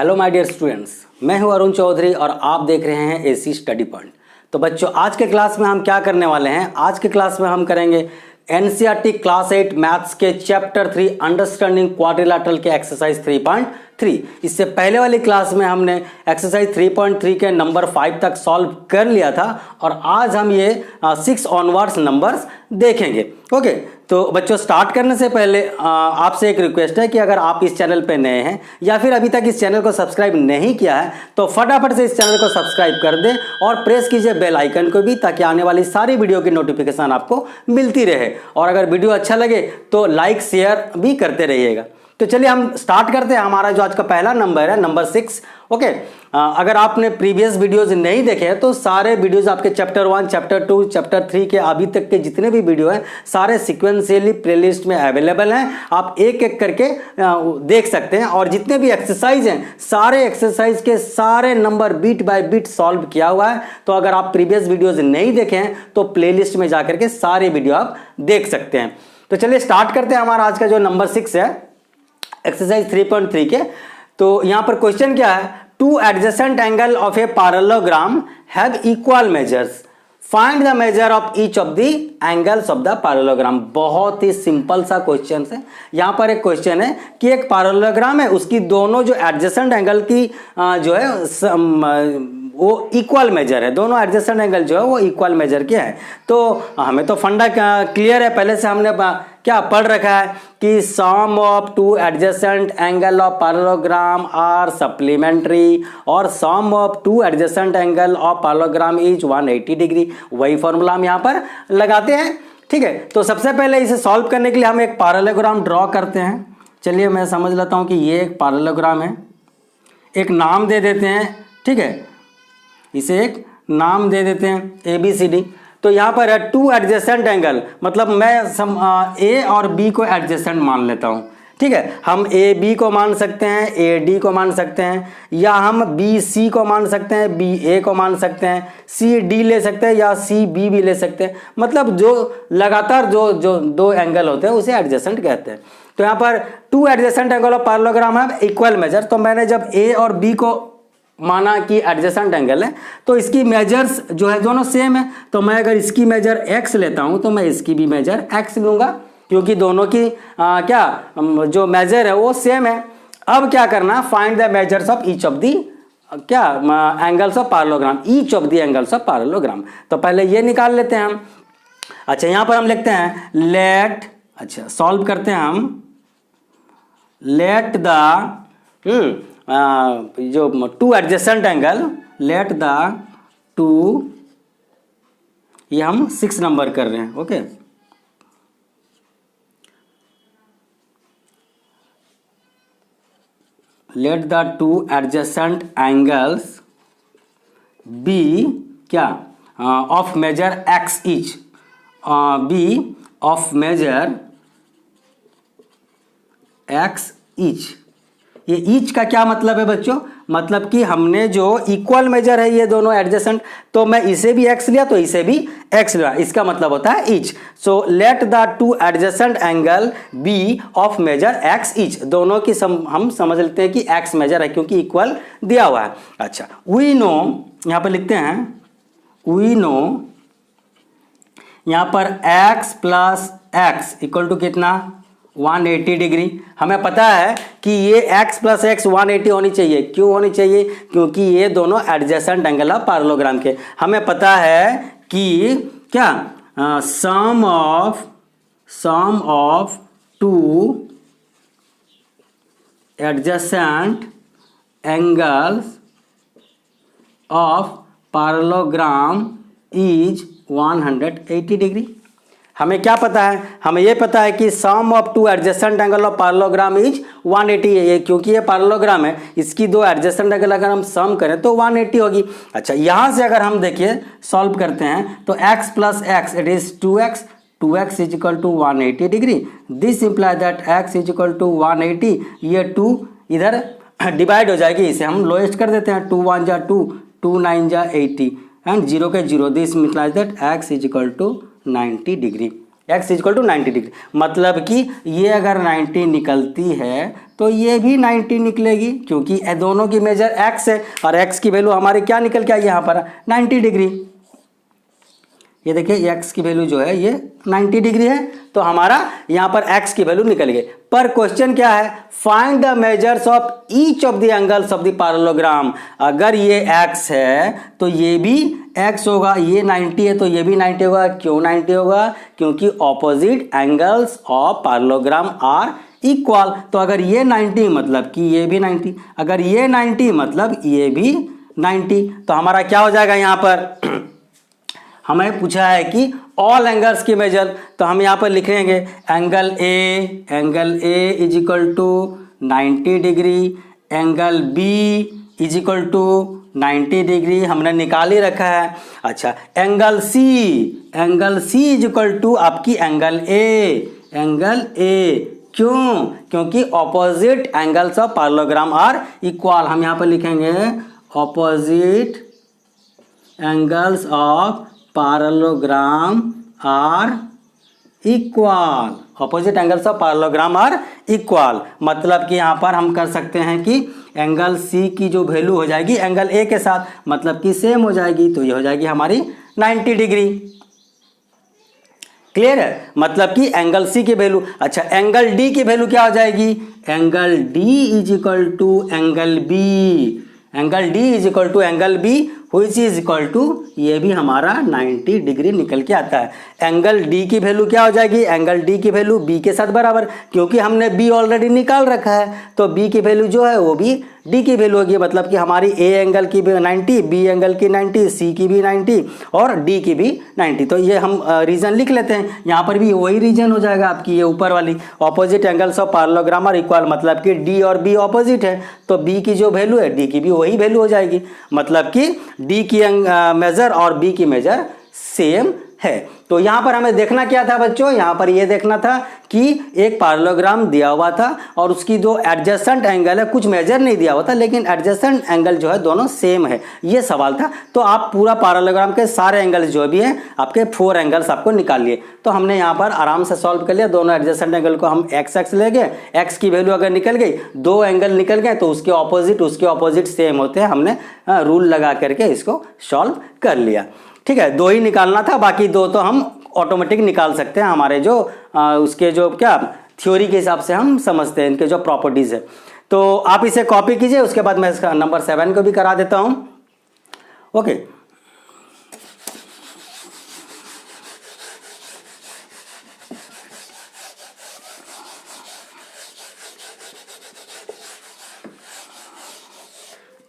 Hello my dear students, मैं हूं अरुण चौधरी और आप देख रहे हैं एसी स्टडी पॉइंट। तो बच्चों, आज के क्लास में हम क्या करने वाले हैं? आज के क्लास में हम करेंगे एनसीईआरटी क्लास 8 मैथ्स के चैप्टर 3 अंडरस्टैंडिंग क्वाड्रिलेटरल के एक्सरसाइज 3.3। इससे पहले वाली क्लास में हमने एक्सरसाइज 3.3 के नंबर 5 तक सॉल्व कर लिया था और आज हम ये 6 ऑनवर्ड्स नंबर्स देखेंगे। ओके, तो बच्चों स्टार्ट करने से पहले आपसे एक रिक्वेस्ट है कि अगर आप इस चैनल पे नए हैं या फिर अभी तक इस चैनल को सब्सक्राइब नहीं किया है तो फटाफट से इस चैनल को सब्सक्राइब कर दें और प्रेस कीजिए बेल आइकन को भी, ताकि आने वाली सारी वीडियो की नोटिफिकेशन आपको मिलती रहे। और अगर वीडियो अच्छा लगे तो लाइक शेयर भी करते रहिएगा। तो चलिए हम स्टार्ट करते हैं। हमारा जो आज का पहला नंबर है नंबर 6। ओके, अगर आपने प्रीवियस वीडियोस नहीं देखे हैं तो सारे वीडियोस आपके चैप्टर 1, चैप्टर 2, चैप्टर 3 के अभी तक के जितने भी वीडियो हैं सारे सिक्वेंशियली प्लेलिस्ट में अवेलेबल हैं। आप एक एक करके देख सकते हैं और जितने भी एक्सरसाइज हैं सारे एक्सरसाइज के सारे number bit by bit solve किया हुआ है। तो अगर आप प्रीवियस वीडियोज नहीं देखे हैं तो प्लेलिस्ट में जाकर के सारे वीडियो आप देख सकते हैं। तो चलिए स्टार्ट करते हैं। हमारा आज का जो नंबर 6 है एक्सरसाइज 3.3 के। तो यहां पर क्वेश्चन क्या है? To adjacent angle of a parallelogram have equal measures, find the measure of each of the angles of the parallelogram. बहुत ही सिंपल सा क्वेश्चन है। यहां पर एक क्वेश्चन है कि एक पैरेललोग्राम है, उसकी दोनों जो एडजेसेंट एंगल की जो है वो इक्वल मेजर है। दोनों एडजेसेंट एंगल जो है वो इक्वल मेजर के हैं। तो हमें तो फंडा क्लियर है, पहले से हमने क्या पढ़ रखा है कि sum of two adjacent angle of parallelogram are supplementary और sum of two adjacent angle of parallelogram is 180 degree. वही फॉर्मूला हम यहाँ पर लगाते हैं। ठीक है, तो सबसे पहले इसे सॉल्व करने के लिए हम एक पैरेललोग्राम ड्रॉ करते हैं। चलिए मैं समझ लेता हूँ कि ये एक पैरेललोग्राम है। एक नाम दे देते हैं। ठीक है, इसे एक नाम दे देते हैं ABCD। तो यहाँ पर है टू एडजेसेंट एंगल, मतलब मैं ए और बी को एडजेसेंट मान लेता हूँ। ठीक है, हम AB को मान सकते हैं, AD को मान सकते हैं, या हम BC को मान सकते हैं, BA को मान सकते हैं, CD ले सकते हैं या CB भी ले सकते हैं। मतलब जो लगातार जो दो एंगल होते हैं उसे एडजेसेंट कहते हैं। तो यहाँ पर to adjacent angle of parallelogram है इक्वल मेजर। तो मैंने जब A और B को माना कि एडजेसेंट एंगल है तो इसकी मेजर्स जो है दोनों सेम है। तो मैं अगर इसकी मेजर x लेता हूं तो मैं इसकी भी मेजर x लूंगा, क्योंकि दोनों की जो मेजर है वो सेम है। अब क्या करना? Find the measures of each of the angles of parallelogram, each of the angles of parallelogram. तो पहले ये निकाल लेते हैं हम। अच्छा, यहां पर हम लिखते हैं लेट, अच्छा सॉल्व करते हैं हम, लेट द जो two adjacent angle, let the two, ये हम 6 नंबर कर रहे हैं। Okay, let the two adjacent angles be क्या of measure x each, be of measure x each. ये ईच का क्या मतलब है बच्चों? मतलब कि हमने जो इक्वल मेजर है ये दोनों एडजेसेंट, तो मैं इसे भी x लिया तो इसे भी x लिया, इसका मतलब होता है each. So let the two adjacent angle B of measure x each. दोनों की हम समझ लेते हैं कि x मेजर है क्योंकि इक्वल दिया हुआ है। अच्छा, वी नो, यहां पर लिखते हैं वी नो, यहां पर x plus x equal to कितना? 180 डिग्री। हमें पता है कि ये x प्लस x 180 होनी चाहिए। क्यों होनी चाहिए? क्योंकि ये दोनों एडजेसेंट एंगल ऑफ पैरेललोग्राम के। हमें पता है कि क्या sum of two adjacent angles of parallelogram is 180 degree. हमें क्या पता है? हमें यह पता है कि sum of two adjacent angle of parallelogram is 180 है। क्योंकि ये पैरेललोग्राम है, इसकी दो एडजेसेंट एंगल अगर हम सम करें तो 180 होगी। अच्छा, यहां से अगर हम देखिए सॉल्व करते हैं तो x plus x it is 2x, 2x is equal to 180 degree. This imply that x is equal to 180। ये 2 इधर डिवाइड हो जाएगी, इसे हम लोएस्ट कर देते हैं। 2 1 जा 2, 2 9 जा 80 एंड 0 के 0। This implies that x is equal to 90 degree. x equal to 90 degree, मतलब कि ये अगर 90 निकलती है तो ये भी 90 निकलेगी, क्योंकि दोनों की मेजर x है और x की वैल्यू हमारी क्या निकल के आई यहाँ पर 90 डिग्री। ये देखिए x की वैल्यू जो है ये 90 डिग्री है, तो हमारा यहाँ पर x की वैल्यू निकल गई। पर क्वेश्चन क्या है, find the measures of each of the angles of the parallelogram. अगर ये x है तो ये भी x होगा, ये 90 है तो ये भी 90 होगा। क्यों 90 होगा? क्योंकि opposite angles of parallelogram are equal. तो अगर ये 90 मतलब कि ये भी 90, अगर ये 90 मतलब ये भी 90, तो हमारा क्या हो जाएगा यहाँ पर हमें पूछा है कि ऑल एंगल्स की मेजर, तो हम यहाँ पर लिख लेंगे angle A is equal to 90 degree, angle B is equal to 90 degree हमने निकाल ही रखा है। अच्छा, angle C is equal to आपकी एंगल ए। क्यों? क्योंकि opposite angles of parallelogram are equal. हम यहाँ पर लिखेंगे opposite angles of parallelogram are equal, opposite angles of parallelogram are equal. मतलब कि यहाँ पर हम कर सकते हैं कि एंगल सी की जो वैल्यू हो जाएगी एंगल ए के साथ, मतलब कि सेम हो जाएगी, तो ये हो जाएगी हमारी 90 डिग्री। क्लियर है? मतलब कि एंगल सी की वैल्यू। अच्छा, एंगल डी की वैल्यू क्या हो जाएगी? Angle D is equal to angle B, angle D is equal to angle B which is equal to, ये भी हमारा 90 डिग्री निकल के आता है। एंगल डी की वैल्यू क्या हो जाएगी? एंगल डी की वैल्यू बी के साथ बराबर, क्योंकि हमने बी ऑलरेडी निकाल रखा है, तो बी की वैल्यू जो है वो भी डी की वैल्यू होगी। मतलब कि हमारी ए एंगल की भी 90, बी एंगल की 90, सी की भी 90 और डी की भी 90। तो ये हम रीजन लिख लेते हैं, यहाँ पर भी वही रीजन हो जाएगा आपकी, ये ऊपर वाली opposite angles of parallelogram are equal, मतलब कि डी और बी ऑपोजिट है, तो बी की जो वैल्यू है डी की भी वही वैल्यू हो जाएगी। मतलब कि डी की मेजर और बी की मेजर सेम है। तो यहाँ पर हमें देखना क्या था बच्चों? यहाँ पर ये देखना था कि एक पैरेललोग्राम दिया हुआ था और उसकी जो एडजेसेंट एंगल है, कुछ मेजर नहीं दिया हुआ था लेकिन एडजेसेंट एंगल जो है दोनों सेम है, ये सवाल था। तो आप पूरा पैरेललोग्राम के सारे एंगल्स जो भी हैं आपके 4 एंगल्स आपको निकाल लिए। तो हमने यहाँ पर आराम से सॉल्व कर लिया। दोनों एडजेसेंट एंगल को हम एक्स ले गए, एक्स की वैल्यू अगर निकल गई, 2 एंगल निकल गए तो उसके ऑपोजिट सेम होते हैं। हमने रूल लगा करके इसको सॉल्व कर लिया। ठीक है, 2 ही निकालना था, बाकी 2 तो हम ऑटोमेटिक निकाल सकते हैं, हमारे जो उसके जो क्या थ्योरी के हिसाब से हम समझते हैं इनके जो प्रॉपर्टीज है। तो आप इसे कॉपी कीजिए, उसके बाद मैं इसका नंबर 7 को भी करा देता हूं। ओके,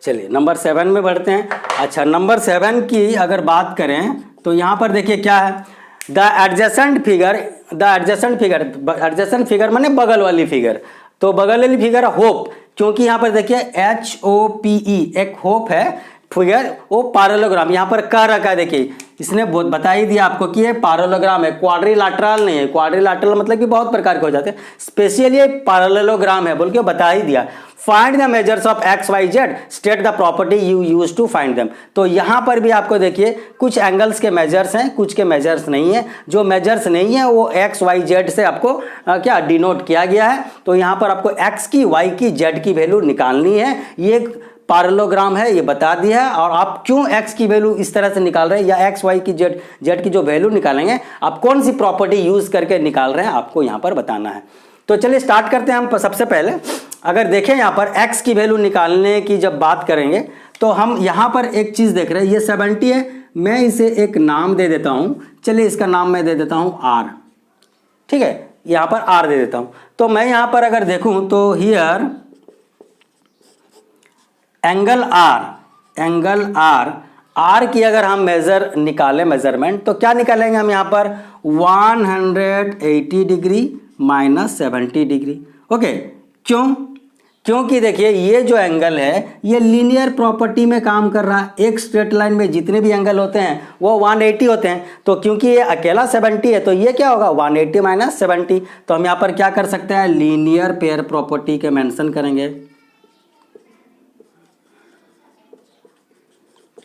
चलिए नंबर 7 में बढ़ते हैं। अच्छा, नंबर 7 की अगर बात करें तो यहाँ पर देखिए क्या है, द एडजेसेंट फिगर माने बगल वाली फिगर। तो बगल वाली फिगर होप, क्योंकि यहाँ पर देखिए HOPE एक होप है फिगर, वो पैरेललोग्राम यहाँ पर कह रखा है। देखिए इसने बता ही दिया आपको कि ये पैरेललोग्राम है, क्वाड्रिलैटरल नहीं है। क्वाड्रिलैटरल मतलब कि बहुत प्रकार के हो जाते हैं, स्पेशली ये पैरेललोग्राम है बोल के बता ही दिया। Find the measures of X Y Z, state the property you use to find them. तो यहाँ पर भी आपको देखिए कुछ एंगल्स के मेजर्स हैं, कुछ के मेजर्स नहीं है। जो मेजर्स नहीं है वो एक्स वाई जेड से आपको क्या डिनोट किया गया है। तो यहाँ पर आपको एक्स की, वाई की, जेड की वैल्यू निकालनी है। ये पैरेललोग्राम है, ये बता दिया है। और आप क्यों एक्स की वैल्यू इस तरह से निकाल रहे हैं या एक्स वाई की जेड की जो वैल्यू निकालेंगे, आप कौन सी प्रॉपर्टी यूज करके निकाल रहे हैं, आपको यहाँ पर बताना है। तो चलिए स्टार्ट करते हैं हम। सबसे पहले अगर देखें यहाँ पर x की वैल्यू निकालने की जब बात करेंगे तो हम यहाँ पर एक चीज़ देख रहे हैं, ये 70 है, मैं इसे एक नाम दे देता हूँ। चलिए इसका नाम मैं दे देता हूँ r, ठीक है, यहाँ पर r दे देता हूँ। तो मैं यहाँ पर अगर देखूँ तो हियर एंगल r की अगर हम मेजर निकालें, मेजरमेंट, तो क्या निकालेंगे हम यहाँ पर 180 डिग्री माइनस 70 डिग्री। ओके, क्यों? क्योंकि देखिए ये जो एंगल है ये लीनियर प्रॉपर्टी में काम कर रहा है। एक स्ट्रेट लाइन में जितने भी एंगल होते हैं वो 180 होते हैं। तो क्योंकि ये अकेला 70 है तो ये क्या होगा 180 माइनस 70। तो हम यहाँ पर क्या कर सकते हैं, लीनियर पेयर प्रॉपर्टी के मेंशन करेंगे।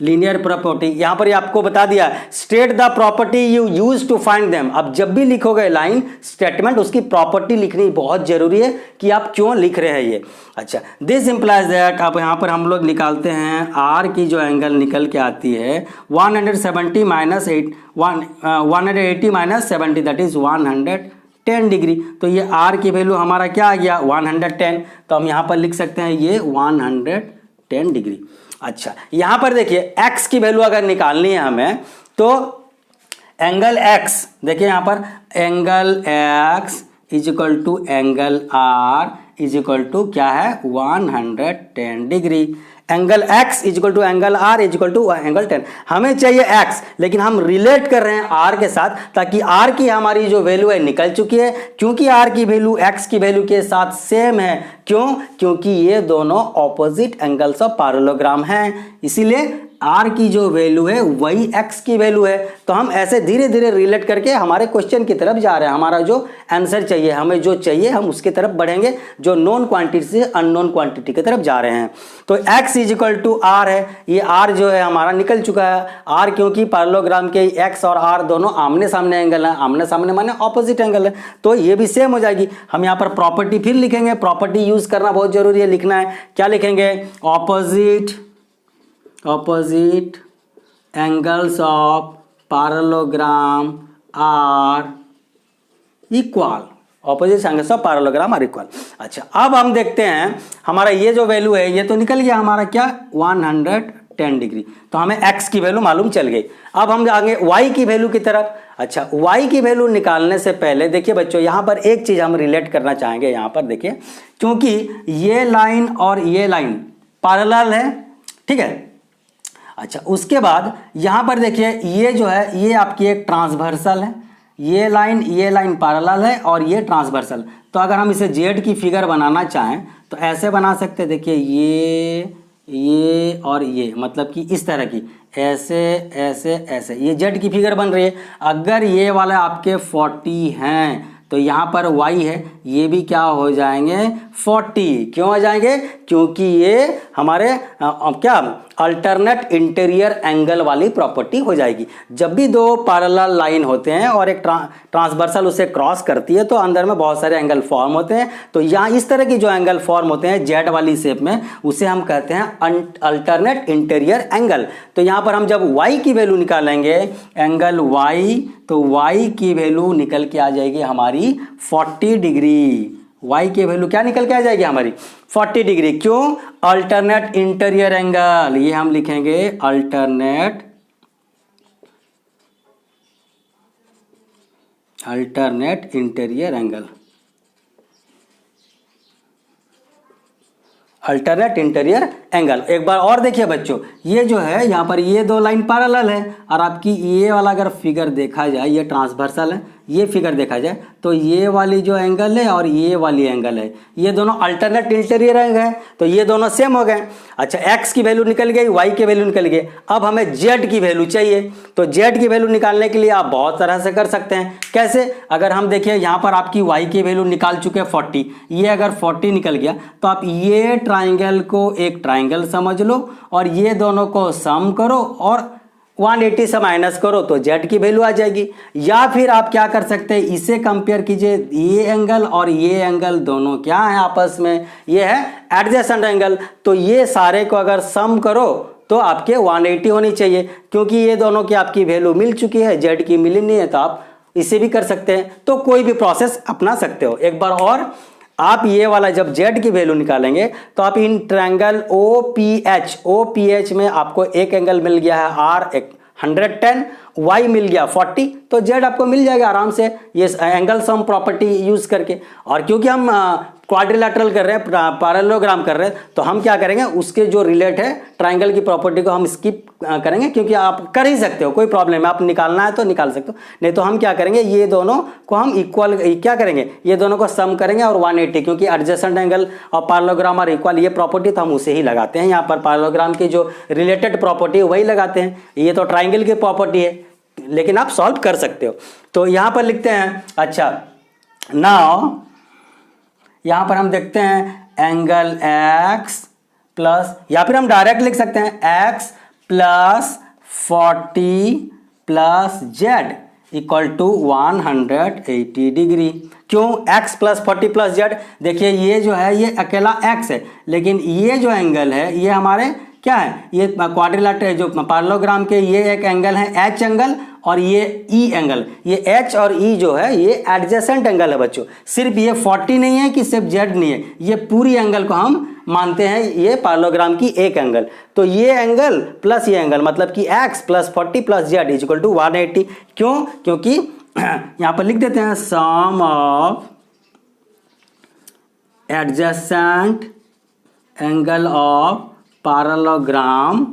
लीनियर प्रॉपर्टी, यहां पर ये आपको बता दिया, state the property you use to find them. अब जब भी लिखोगे लाइन स्टेटमेंट, उसकी प्रॉपर्टी लिखनी बहुत जरूरी है कि आप क्यों लिख रहे हैं ये। अच्छा, दिस इंप्लाइज दैट, अब यहां पर हम लोग निकालते हैं आर की जो एंगल निकल के आती है 170 minus 180 minus 70, that is 110 degree. तो ये आर की वैल्यू हमारा क्या आ गया 110, तो हम यहां पर लिख सकते हैं ये 110 डिग्री। अच्छा, यहां पर देखिए x की वैल्यू अगर निकालनी है हमें, तो एंगल x, देखिए यहां पर angle x is equal to angle r is equal to क्या है 110 degree. Angle x is equal to angle r is equal to angle 10। हमें चाहिए x, लेकिन हम रिलेट कर रहे हैं r के साथ, ताकि r की हमारी जो वैल्यू है निकल चुकी है, क्योंकि r की वैल्यू x की वैल्यू के साथ सेम है। क्यों? क्योंकि ये दोनों ऑपोजिट एंगल्स ऑफ पैरेललोग्राम हैं, इसीलिए r की जो वैल्यू है वही x की वैल्यू है। तो हम ऐसे धीरे धीरे रिलेट करके हमारे क्वेश्चन की तरफ जा रहे हैं। हमारा जो आंसर चाहिए, हमें जो चाहिए हम उसकी तरफ बढ़ेंगे, जो नोन क्वांटिटी से अननोन क्वांटिटी की तरफ जा रहे हैं। तो x is equal to r है, ये r जो है हमारा निकल चुका है। r क्योंकि पैरेललोग्राम के x और r दोनों आमने सामने एंगल है, आमने सामने माने ऑपोजिट एंगल है, तो ये भी सेम हो जाएगी। हम यहाँ पर प्रॉपर्टी फिर लिखेंगे, प्रॉपर्टी यूज करना बहुत जरूरी है, लिखना है। क्या लिखेंगे? Opposite angles of parallelogram are equal, opposite angles of parallelogram are equal. अच्छा, अब हम देखते हैं हमारा ये जो वैल्यू है ये तो निकल गया हमारा क्या 110 डिग्री, तो हमें x की वैल्यू मालूम चल गई। अब हम जाएंगे y की वैल्यू की तरफ। अच्छा, y की वैल्यू निकालने से पहले देखिए बच्चों, यहां पर एक चीज हम रिलेट करना चाहेंगे। यहां पर देखिए, क्योंकि ये लाइन और ये लाइन पैरेलल है, ठीक है। अच्छा, उसके बाद यहां पर देखिए ये जो है ये आपकी एक ट्रांसवर्सल है, ये लाइन पैरेलल है और ये ट्रांसवर्सल। तो अगर हम इसे जेड की फिगर बनाना चाहें तो ऐसे बना सकते हैं। देखिए ये और ये, मतलब कि इस तरह की, ऐसे ऐसे ऐसे, ये जेड की फिगर बन रही है। अगर ये वाले आपके 40 हैं तो यहाँ पर y है, ये भी क्या हो जाएंगे 40। क्यों आ जाएंगे? क्योंकि ये हमारे क्या अल्टरनेट इंटीरियर एंगल वाली प्रॉपर्टी हो जाएगी। जब भी दो पैरेलल लाइन होते हैं और एक ट्रांसवर्सल उसे क्रॉस करती है तो अंदर में बहुत सारे एंगल फॉर्म होते हैं। तो यहाँ इस तरह की जो एंगल फॉर्म होते हैं जेड वाली शेप में, उसे हम कहते हैं अल्टरनेट इंटीरियर एंगल। तो यहाँ पर हम जब y की वैल्यू निकालेंगे एंगल y, तो y की वैल्यू निकल के आ जाएगी हमारी 40 डिग्री। y की वैल्यू क्या निकल के आ जाएगी हमारी 40 डिग्री। क्यों? अल्टरनेट इंटीरियर एंगल, ये हम लिखेंगे alternate interior angle, alternate interior angle. एक बार और देखिए बच्चों, ये जो है यहाँ पर ये दो लाइन पैरेलल है और आपकी ये वाला अगर फिगर देखा जाए, ये ट्रांसवर्सल है, ये फिगर देखा जाए तो ये वाली जो एंगल है और ये वाली एंगल है, ये दोनों अल्टरनेट इंटीरियर एंगल है, तो ये दोनों सेम हो गए। अच्छा, x की वैल्यू निकल गई, y की वैल्यू निकल गई। अब हमें z की वैल्यू चाहिए, तो z की वैल्यू निकालने के लिए आप बहुत तरह से कर सकते हैं। कैसे? अगर हम देखिए यहाँ पर आपकी y की वैल्यू निकाल चुके हैं 40, ये अगर 40 निकल गया तो आप ये ट्राइंगल को एक ट्राइंगल समझ लो और ये दोनों को सम करो और 180 से माइनस करो तो z की वैल्यू आ जाएगी। या फिर आप क्या कर सकते हैं, इसे कंपेयर कीजिए, ये एंगल और ये एंगल दोनों क्या है आपस में, ये है एडजेसेंट एंगल। तो ये सारे को अगर सम करो तो आपके 180 होनी चाहिए, क्योंकि ये दोनों की आपकी वैल्यू मिल चुकी है, z की मिली नहीं है, तो आप इसे भी कर सकते हैं। तो कोई भी प्रोसेस अपना सकते हो। एक बार और, आप ये वाला जब z की वैल्यू निकालेंगे तो आप इन ट्रायंगल OPH में आपको एक एंगल मिल गया है r 110, y मिल गया 40, तो z आपको मिल जाएगा आराम से ये एंगल सम प्रॉपर्टी यूज करके। और क्योंकि हम क्वाड्रिलेटरल कर रहे हैं, पैरेललोग्राम कर रहे हैं, तो हम क्या करेंगे, उसके जो रिलेट है ट्राइंगल की प्रॉपर्टी को हम स्किप करेंगे, क्योंकि आप कर ही सकते हो, कोई प्रॉब्लम है, आप निकालना है तो निकाल सकते हो। नहीं तो हम क्या करेंगे, ये दोनों को हम इक्वल क्या करेंगे, ये दोनों को सम करेंगे और 180, क्योंकि एडजेसेंट एंगल और पैरेललोग्राम और इक्वल ये प्रॉपर्टी तो हम उसे ही लगाते हैं। यहाँ पर पैरेललोग्राम की जो रिलेटेड प्रॉपर्टी है वही लगाते हैं, ये तो ट्राइंगल की प्रॉपर्टी है, लेकिन आप सॉल्व कर सकते हो। तो यहाँ पर लिखते हैं, अच्छा नाउ यहां पर हम देखते हैं एंगल x प्लस, या फिर हम डायरेक्ट लिख सकते हैं x plus 40 plus Z equal to 180 degree. क्यों x प्लस 40 प्लस जेड? देखिए ये जो है ये अकेला x है, लेकिन ये जो एंगल है ये हमारे क्या है, ये क्वाड्रिलेटरल जो पैरेललोग्राम के ये एक एंगल है h एंगल, और ये E एंगल। ये H और E जो है ये एडजेसेंट एंगल है बच्चों। सिर्फ ये 40 नहीं है कि सिर्फ Z नहीं है, ये पूरी एंगल को हम मानते हैं ये पैरेललोग्राम की एक एंगल। तो ये एंगल प्लस ये एंगल मतलब कि x plus 40 plus Z is equal to 180। क्यों? क्योंकि यहाँ पर लिख देते हैं sum of adjacent angle of parallelogram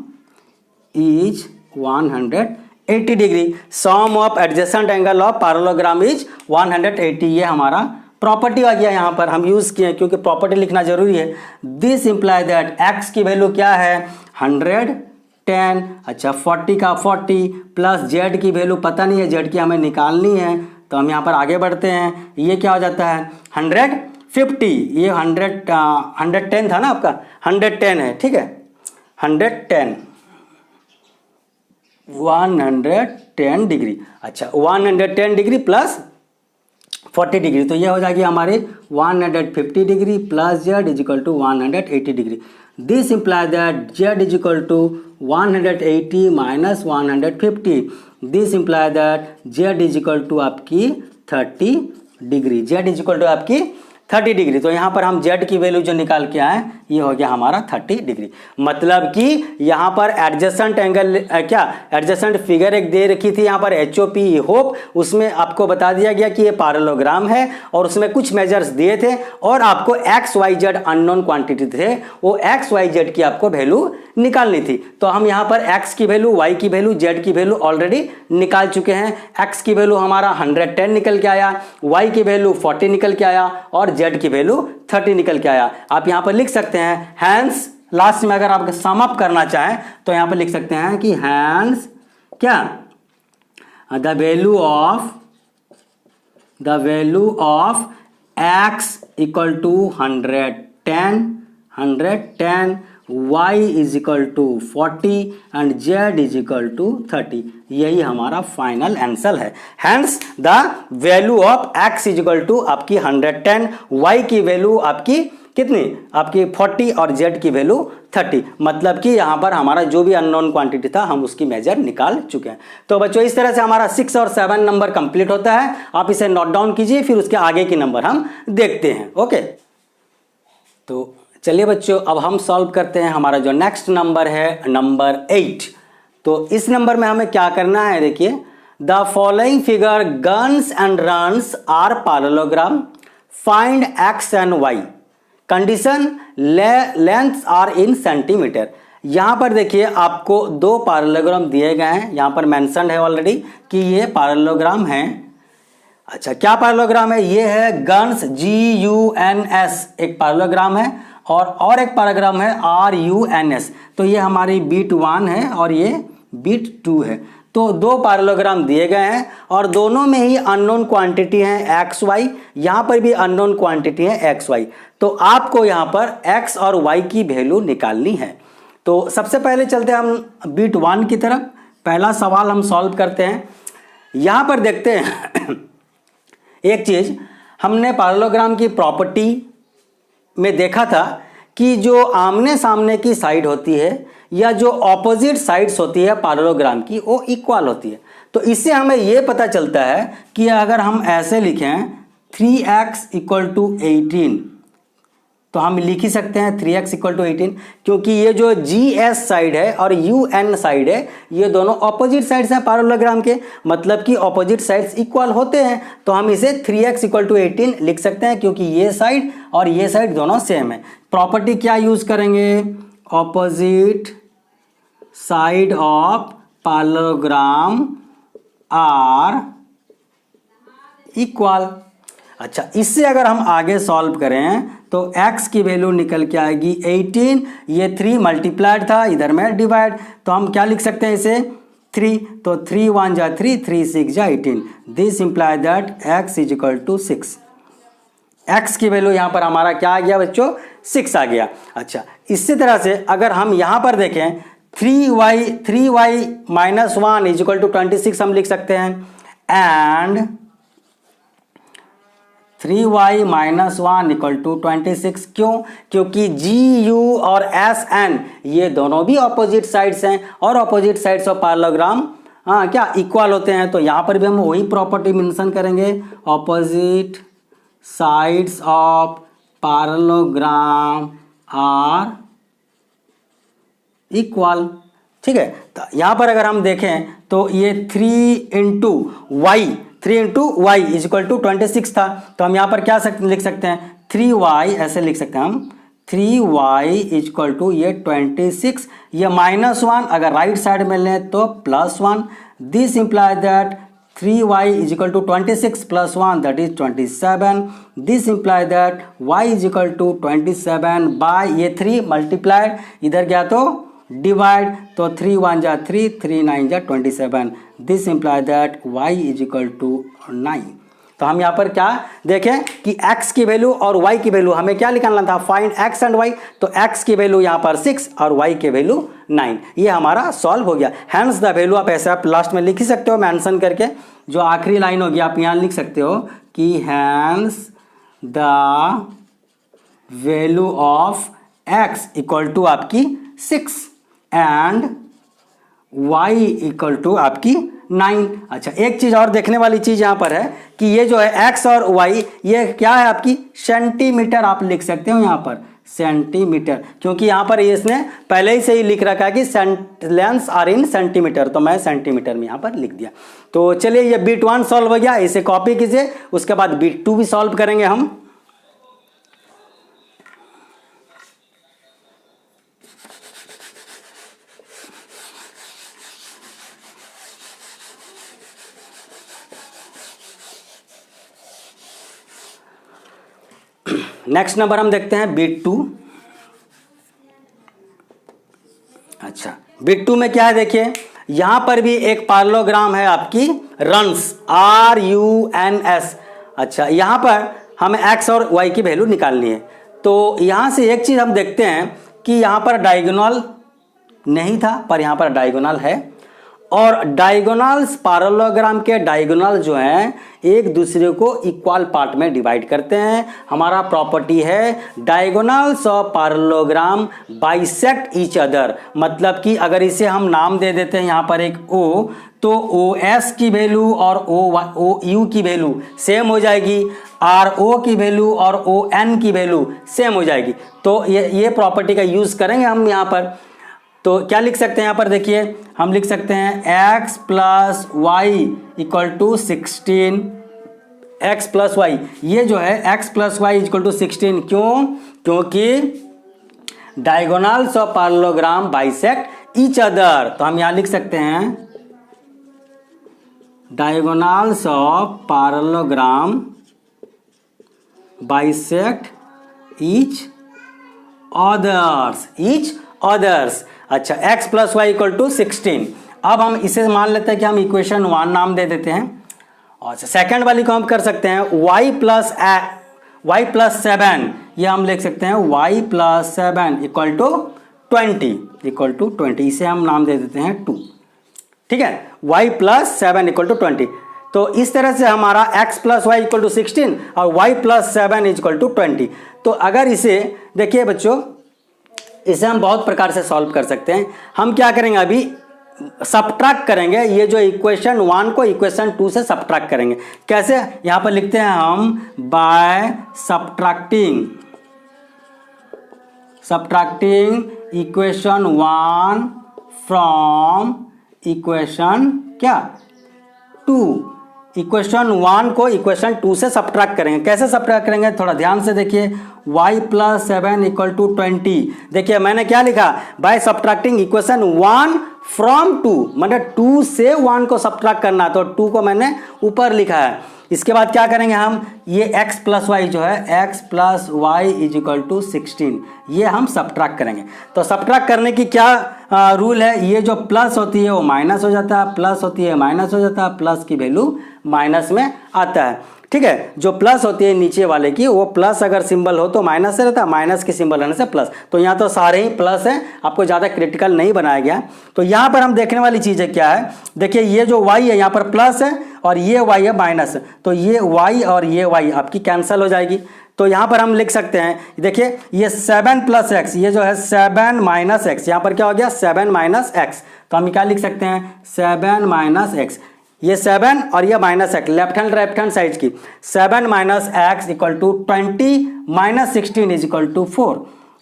is 180 degree. Sum of adjacent angle of parallelogram is 180। ये हमारा प्रॉपर्टी आ गया, यहाँ पर हम यूज किए क्योंकि प्रॉपर्टी लिखना जरूरी है। दिस इंप्लाई दैट x की वैल्यू क्या है 110, अच्छा 40 का 40 प्लस z की वैल्यू पता नहीं है, z की हमें निकालनी है, तो हम यहाँ पर आगे बढ़ते हैं। ये क्या हो जाता है 150, ये 110 था ना आपका, 110 है, ठीक है 110 डिग्री। अच्छा 110 डिग्री प्लस 40 डिग्री, तो ये हो जाएगी हमारी 150 degree plus Z is equal to 180 degree. This imply that Z is equal to 180 minus 150। This imply that Z is equal to आपकी 30 degree. Z is equal to आपकी 30 degree. तो यहाँ पर हम z की वैल्यू जो निकाल के आए ये हो गया हमारा 30 डिग्री। मतलब कि यहाँ पर एडजेसेंट एंगल क्या एडजेसेंट फिगर एक दे रखी थी यहाँ पर HOP होप, उसमें आपको बता दिया गया कि ये पैरेललोग्राम है और उसमें कुछ मेजर्स दिए थे और आपको x y z unknown quantity थे, वो x y z की आपको वैल्यू निकालनी थी। तो हम यहाँ पर x की वैल्यू, y की वैल्यू, z की वैल्यू ऑलरेडी निकाल चुके हैं। x की वैल्यू हमारा 110 निकल के आया, y की वैल्यू 40 निकल के आया और z की वैल्यू 30 निकल के आया। आप यहाँ पर लिख सकते हैं हैंस, लास्ट में अगर आप सम अप करना चाहें तो यहाँ पर लिख सकते हैं कि हैंस क्या the value of x equal to 110 y is equal to 40 and z is equal to 30। यही हमारा फाइनल आंसर है। Hence the value of x is equal to आपकी 110, y की वैल्यू आपकी कितनी, आपकी 40 और z की वैल्यू 30। मतलब कि यहाँ पर हमारा जो भी अननोन क्वांटिटी था हम उसकी मेजर निकाल चुके हैं। तो बच्चों इस तरह से हमारा 6 और 7 नंबर कंप्लीट होता है। आप इसे नोट डाउन कीजिए, फिर उसके आगे के नंबर हम देखते हैं। ओके, तो चलिए बच्चों अब हम सॉल्व करते हैं। हमारा जो नेक्स्ट नंबर है नंबर 8। तो इस नंबर में हमें क्या करना है, देखिए the following figure guns and runs are parallelogram, find x and y, condition lengths are in centimetre. यहां पर देखिए आपको दो पैरेललोग्राम दिए गए हैं, यहां पर मेंशन है ऑलरेडी कि ये पैरेललोग्राम है। अच्छा क्या पैरेललोग्राम है, ये है गन्स GUNS एक पैरेललोग्राम है और एक पैराग्राम है RUNS। तो ये हमारी बीट 1 है और ये बीट 2 है। तो दो पैरेललोग्राम दिए गए हैं और दोनों में ही अननोन क्वांटिटी है XY, यहाँ पर भी अननोन क्वांटिटी है XY। तो आपको यहाँ पर X और Y की वैल्यू निकालनी है। तो सबसे पहले चलते हैं हम बीट 1 की तरफ। पहला सवाल हम सॉल्व करते हैं। यहाँ पर देखते हैं एक चीज़ हमने पैरेललोग्राम की प्रॉपर्टी में देखा था कि जो आमने सामने की साइड होती है या जो ऑपोजिट साइड्स होती है पैरेललोग्राम की वो इक्वल होती है। तो इससे हमें ये पता चलता है कि अगर हम ऐसे लिखें 3x इक्वल टू 18, तो हम लिख ही सकते हैं 3x इक्वल टू 18, क्योंकि ये जो GS साइड है और UN साइड है ये दोनों ऑपोजिट साइड्स हैं पैरेललोग्राम के, मतलब कि ऑपोजिट साइड्स इक्वल होते हैं। तो हम इसे 3x इक्वल टू 18 लिख सकते हैं क्योंकि ये साइड और ये साइड दोनों सेम है। प्रॉपर्टी क्या यूज करेंगे, opposite side of parallelogram are equal. अच्छा इससे अगर हम आगे सॉल्व करें तो x की वैल्यू निकल के आएगी 18, ये 3 मल्टीप्लाइड था, इधर में डिवाइड, तो हम क्या लिख सकते हैं इसे 3, तो 3 1 जा 3, 3 6 जा 18। This imply that x is equal to 6। x की वैल्यू यहाँ पर हमारा क्या आ गया बच्चों, 6 आ गया। अच्छा इसी तरह से अगर हम यहाँ पर देखें 3y minus 1 is equal to 26 हम लिख सकते हैं, and 3y minus 1 equal to 26। क्यों? क्योंकि GU और SN ये दोनों भी ऑपोजिट साइड्स हैं, और ऑपोजिट साइड्स ऑफ पैरेललोग्राम क्या इक्वल होते हैं। तो यहाँ पर भी हम वही प्रॉपर्टी मेंशन करेंगे, opposite sides of parallelogram are equal. ठीक है, तो यहाँ पर अगर हम देखें तो ये 3 into Y is equal to 26 था, तो हम यहाँ पर क्या लिख सकते हैं, 3y ऐसे लिख सकते हैं हम, 3y इज इक्वल टू ये 26, ये -1 अगर राइट साइड में लें तो +1। This implies that 3y is equal to 26 + 1 that is 27। This implies that y is equal to 27 by ये 3 मल्टीप्लाइड, इधर गया तो डिवाइड, तो 3 1 जा 3, 3 9 जा 27। This implies that y is equal to 9। तो हम यहाँ पर क्या देखें कि x की वैल्यू और y की वैल्यू हमें क्या निकालना था, फाइंड x एंड y। तो x की वैल्यू यहाँ पर 6 और y की वैल्यू 9, ये हमारा सॉल्व हो गया। हैंस द वैल्यू आप ऐसे आप लास्ट में लिख ही सकते हो मेंशन करके, जो आखिरी लाइन होगी आप यहाँ लिख सकते हो कि hence the value of x equal to आपकी 6 एंड y इक्वल टू आपकी 9। अच्छा, एक चीज और देखने वाली चीज यहाँ पर है कि ये जो है x और y ये क्या है आपकी सेंटीमीटर, आप लिख सकते हो यहाँ पर सेंटीमीटर, क्योंकि यहाँ पर इसने पहले ही से ही लिख रखा है कि लेंस आर इन सेंटीमीटर, तो मैं सेंटीमीटर में यहाँ पर लिख दिया। तो चलिए ये बिट 1 सॉल्व हो गया, इसे कॉपी कीजिए, उसके बाद बिट 2 भी सॉल्व करेंगे हम। नेक्स्ट नंबर हम देखते हैं बिट 2। अच्छा, बिट 2 में क्या है देखिए, यहां पर भी एक पैरेललोग्राम है आपकी रन्स, RUNS। अच्छा, यहां पर हमें x और y की वैल्यू निकालनी है। तो यहां से एक चीज हम देखते हैं कि यहां पर डायगोनल नहीं था, पर यहां पर डायगोनल है, और डायगोनल्स पैरेललोग्राम के डायगोनल जो हैं एक दूसरे को इक्वल पार्ट में डिवाइड करते हैं। हमारा प्रॉपर्टी है diagonals of parallelogram bisect each other, मतलब कि अगर इसे हम नाम दे देते हैं यहाँ पर एक O, तो OS की वैल्यू और OU की वैल्यू सेम हो जाएगी, RO की वैल्यू और ON की वैल्यू सेम हो जाएगी। तो ये प्रॉपर्टी का यूज करेंगे हम यहाँ पर। तो क्या लिख सकते हैं यहाँ पर देखिए, हम लिख सकते हैं x plus Y equal to 16, x plus Y, ये जो है x plus Y equal to 16। क्यों? क्योंकि diagonals of parallelogram bisect each other. तो हम यहाँ लिख सकते हैं diagonals of parallelogram bisect each others. अच्छा, x plus Y equal to 16। अब हम इसे मान लेते हैं कि हम इक्वेशन 1 नाम दे देते हैं, और सेकंड वाली को हम कर सकते हैं y प्लस 7, ये हम लिख सकते हैं y प्लस 7 इक्वल टू 20, इसे हम नाम दे देते हैं 2। ठीक है, y प्लस 7 इक्वल टू 20। तो इस तरह से हमारा x plus Y equal to 16 और y प्लस 7 इक्वल टू 20। तो अगर इसे देखिए बच्चों, इसे हम बहुत प्रकार से सॉल्व कर सकते हैं। हम क्या करेंगे, अभी सब्ट्रैक्ट करेंगे, ये जो इक्वेशन 1 को इक्वेशन 2 से सब्ट्रैक्ट करेंगे। कैसे? यहाँ पर लिखते हैं हम by subtracting equation 1 from equation क्या 2। इक्वेशन 1 को इक्वेशन 2 से सब्ट्रैक्ट करेंगे। कैसे सब्ट्रैक्ट करेंगे, थोड़ा ध्यान से देखिए। y plus 7 equal to 20। देखिए मैंने क्या लिखा, बाय सब्ट्रैक्टिंग इक्वेशन 1 फ्रॉम 2, मतलब 2 से 1 को सब्ट्रैक्ट करना, तो 2 को मैंने ऊपर लिखा है। इसके बाद क्या करेंगे हम, ये x प्लस वाई जो है x plus Y is equal to 16, ये हम सब्ट्रैक्ट करेंगे। तो सब्ट्रैक्ट करने की क्या रूल है, ये जो प्लस होती है वो माइनस हो जाता है, प्लस होती है माइनस हो जाता है, प्लस की वैल्यू माइनस में आता है। ठीक है, जो प्लस होती है नीचे वाले की, वो प्लस अगर सिंबल हो तो माइनस से रहता है, माइनस की सिंबल रहने से प्लस। तो यहाँ तो सारे ही प्लस हैं, आपको ज़्यादा क्रिटिकल नहीं बनाया गया। तो यहाँ पर हम देखने वाली चीज़ें क्या है, देखिए ये जो y है यहाँ पर प्लस है और ये y है माइनस, तो ये y और ये y आपकी कैंसिल हो जाएगी। तो यहाँ पर हम लिख सकते हैं, देखिए ये 7 प्लस एक्स, ये जो है 7 माइनस एक्स, यहाँ पर क्या हो गया 7 माइनस एक्स। तो हम क्या लिख सकते हैं 7 माइनस एक्स, ये 7 और ये minus X, left hand side की 7 minus X equal to 20 minus 16 is equal to 4।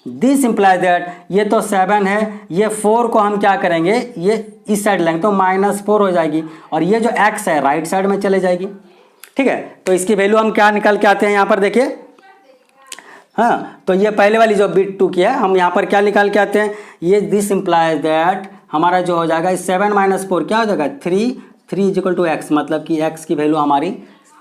This implies that ये तो 7 है, ये 4 को हम क्या करेंगे, ये इस साइड लेंगे तो -4 हो जाएगी, और ये जो x है राइट साइड में चले जाएगी। ठीक है, तो इसकी वैल्यू हम क्या निकाल के आते हैं यहाँ पर देखिए, हाँ तो ये पहले वाली जो बिट 2 की है, हम यहाँ पर क्या निकाल के आते हैं, ये दिस इंप्लाइज दैट हमारा जो हो जाएगा 7 माइनस 4 क्या हो जाएगा 3 इज इक्वल टू एक्स, मतलब कि x की वैल्यू हमारी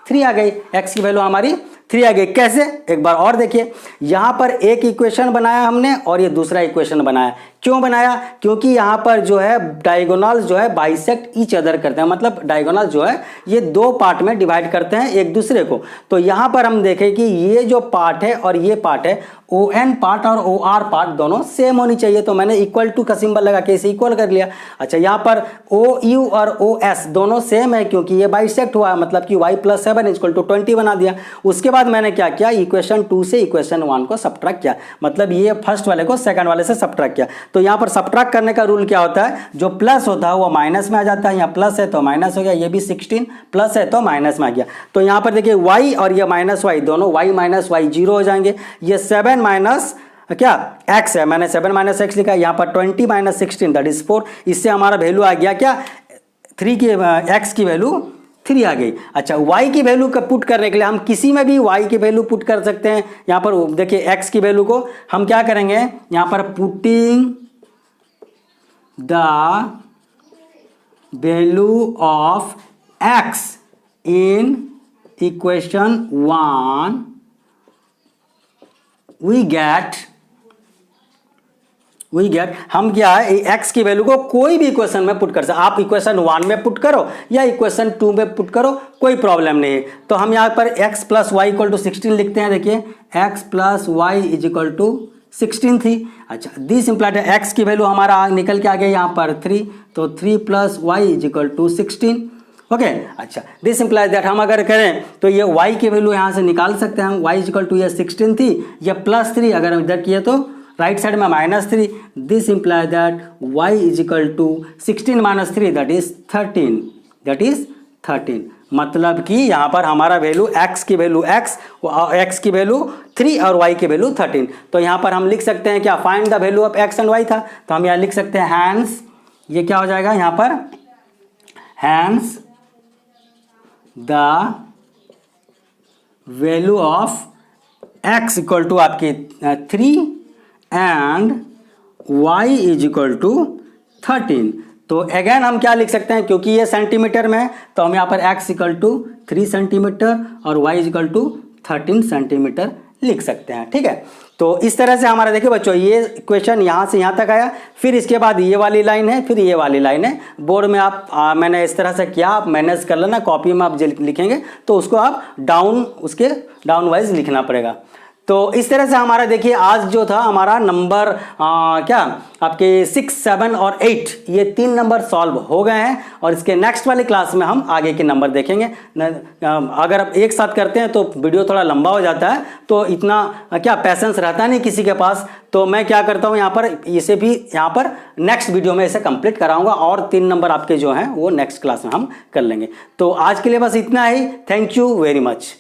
3 आ गई, x की वैल्यू हमारी 3 आ गई। कैसे, एक बार और देखिए, यहाँ पर एक इक्वेशन बनाया हमने और ये दूसरा इक्वेशन बनाया। क्यों बनाया, क्योंकि यहाँ पर जो है डायगोनल जो है बाइसेक्ट ईच अदर करते हैं, मतलब डायगोनल जो है ये 2 पार्ट में डिवाइड करते हैं एक दूसरे को। तो यहाँ पर हम देखें कि ये जो पार्ट है और ये पार्ट है, ON पार्ट और OR पार्ट दोनों सेम होनी चाहिए। तो मैंने इक्वल टू का सिंबल लगा के इसे इक्वल कर लिया। अच्छा, यहाँ पर OU और OS दोनों सेम है क्योंकि ये बाइसेक्ट हुआ, मतलब कि y + 7 इक्वल टू 20 बना दिया। उसके बाद मैंने क्या किया, इक्वेशन 2 से इक्वेशन 1 को सब्ट्रैक्ट किया, मतलब ये फर्स्ट वाले को सेकंड वाले से सब्ट्रैक्ट किया। तो यहाँ पर सब्ट्रैक्ट करने का रूल क्या होता है, जो प्लस होता है वो माइनस में आ जाता है, यहाँ प्लस है तो माइनस हो गया, ये भी 16 प्लस है तो माइनस में आ गया। तो यहाँ पर देखिए y और ये -y दोनों y माइनस y 0 हो जाएंगे। ये 7 माइनस क्या x है, मैंने 7 माइनस एक्स लिखा, यहाँ पर 20 माइनस 16 दैट इज 4। इससे हमारा वैल्यू आ गया क्या 3 की, x की वैल्यू 3 आ गई। अच्छा, y की वैल्यू का पुट करने के लिए हम किसी में भी y की वैल्यू पुट कर सकते हैं। यहाँ पर देखिए x की वैल्यू को हम क्या करेंगे, यहाँ पर putting the value of x in equation 1 we get हम क्या है x की वैल्यू को कोई भी इक्वेशन में पुट कर सकते, आप इक्वेशन 1 में पुट करो या इक्वेशन 2 में पुट करो, कोई प्रॉब्लम नहीं है। तो हम यहाँ पर x + y = 16 लिखते हैं। देखिए x + y = 16 थी। अच्छा, दिस इंप्लाइड x की वैल्यू हमारा निकल के आ गया यहाँ पर 3, तो 3 + y = 16। ओके, अच्छा, दिस इंप्लाइज दैट हम अगर करें तो ये y की वैल्यू यहाँ से निकाल सकते हैं हम, y = ये 16 थी, ये +3 अगर हम इधर किए तो राइट साइड में -3। This implies that y = 16 - 3 that is 13। मतलब कि यहाँ पर हमारा वैल्यू x की वैल्यू x की वैल्यू 3 और y की वैल्यू 13। तो यहाँ पर हम लिख सकते हैं क्या, find the value of x and y था, तो हम यहाँ लिख सकते हैं हैंस, ये क्या हो जाएगा यहाँ पर, hence the value of x = आपकी 3 एंड y = 13। तो अगेन हम क्या लिख सकते हैं, क्योंकि ये सेंटीमीटर में है तो हम यहाँ पर x = 3 सेंटीमीटर और y = 13 सेंटीमीटर लिख सकते हैं। ठीक है, तो इस तरह से हमारा देखिए बच्चों ये क्वेश्चन यहाँ से यहाँ तक आया। फिर इसके बाद ये वाली लाइन है, फिर ये वाली लाइन है। बोर्ड में आप मैंने इस तरह से किया, आप मैनेज कर लेना, कॉपी में आप लिखेंगे तो उसको आप उसके डाउन वाइज लिखना पड़ेगा। तो इस तरह से हमारा देखिए आज जो था हमारा नंबर क्या आपके 6, 7 और 8 ये 3 नंबर सॉल्व हो गए हैं, और इसके नेक्स्ट वाली क्लास में हम आगे के नंबर देखेंगे। अगर आप एक साथ करते हैं तो वीडियो थोड़ा लंबा हो जाता है, तो इतना क्या पेशेंस रहता नहीं किसी के पास। तो मैं क्या करता हूँ यहाँ पर इसे भी यहाँ पर नेक्स्ट वीडियो में इसे कंप्लीट कराऊंगा, और 3 नंबर आपके जो हैं वो नेक्स्ट क्लास में हम कर लेंगे। तो आज के लिए बस इतना ही। Thank you very much.